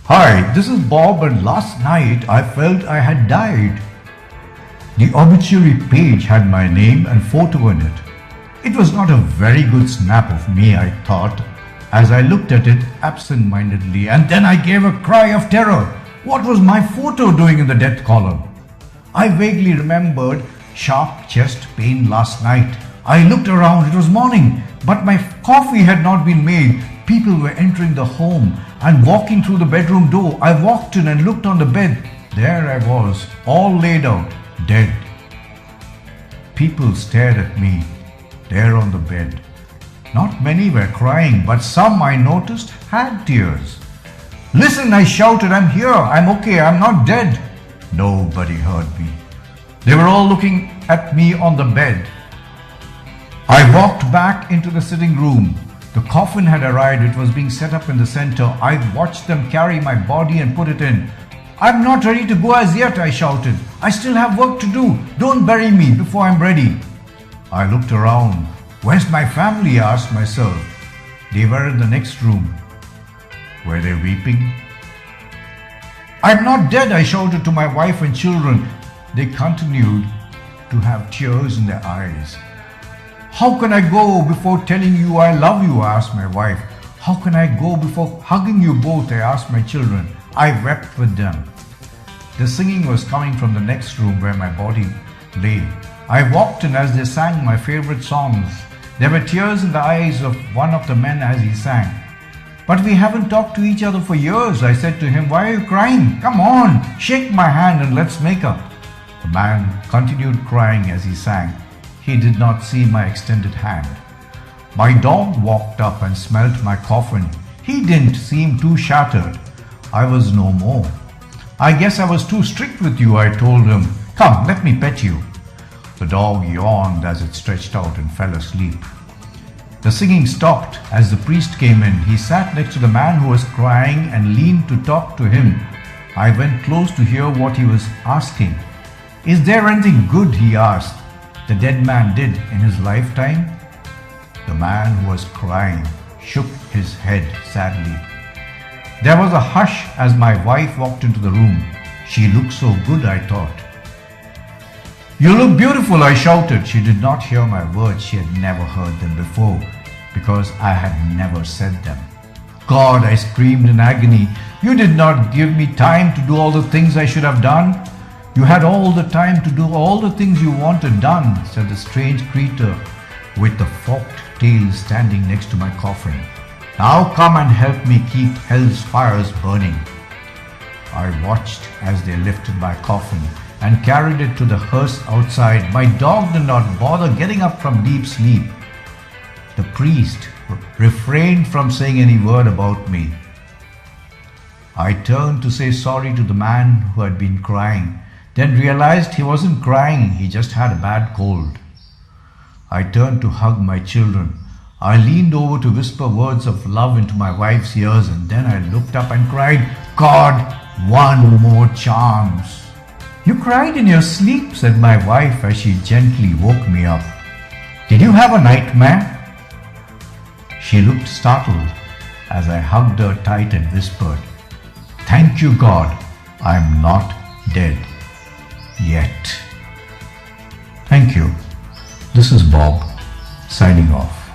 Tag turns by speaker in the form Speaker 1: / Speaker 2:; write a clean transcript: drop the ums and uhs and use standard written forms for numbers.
Speaker 1: Hi, this is Bob, and last night I felt I had died. The obituary page had my name and photo in it. It was not a very good snap of me, I thought, as I looked at it absent-mindedly, and then I gave a cry of terror. What was my photo doing in the death column? I vaguely remembered sharp chest pain last night. I looked around, it was morning, but my coffee had not been made. People were entering the home and walking through the bedroom door. I walked in and looked on the bed. There I was, all laid out, dead. People stared at me, there on the bed. Not many were crying, but some I noticed had tears. Listen, I shouted, I'm here, I'm okay, I'm not dead. Nobody heard me. They were all looking at me on the bed. I walked back into the sitting room. The coffin had arrived. It was being set up in the center. I watched them carry my body and put it in. I'm not ready to go as yet, I shouted. I still have work to do. Don't bury me before I'm ready. I looked around. Where's my family? I asked myself. They were in the next room. Were they weeping? I'm not dead, I shouted to my wife and children. They continued to have tears in their eyes. How can I go before telling you I love you? I asked my wife. How can I go before hugging you both? I asked my children. I wept with them. The singing was coming from the next room where my body lay. I walked in as they sang my favorite songs. There were tears in the eyes of one of the men as he sang. But we haven't talked to each other for years, I said to him. Why are you crying? Come on, shake my hand and let's make up. The man continued crying as he sang. He did not see my extended hand. My dog walked up and smelt my coffin. He didn't seem too shattered. I was no more. I guess I was too strict with you, I told him. Come, let me pet you. The dog yawned as it stretched out and fell asleep. The singing stopped as the priest came in. He sat next to the man who was crying and leaned to talk to him. I went close to hear what he was asking. Is there anything good, he asked, the dead man did in his lifetime? The man who was crying shook his head sadly. There was a hush as my wife walked into the room. She looked so good, I thought. You look beautiful, I shouted. She did not hear my words. She had never heard them before because I had never said them. God, I screamed in agony. You did not give me time to do all the things I should have done. You had all the time to do all the things you wanted done, said the strange creature with the forked tail standing next to my coffin. Now come and help me keep hell's fires burning. I watched as they lifted my coffin and carried it to the hearse outside. My dog did not bother getting up from deep sleep. The priest refrained from saying any word about me. I turned to say sorry to the man who had been crying, then realized he wasn't crying, he just had a bad cold. I turned to hug my children. I leaned over to whisper words of love into my wife's ears, and then I looked up and cried, God, one more chance. You cried in your sleep, said my wife as she gently woke me up. Did you have a nightmare? She looked startled as I hugged her tight and whispered, Thank you, God, I'm not dead yet. Thank you. This is Bob, signing off.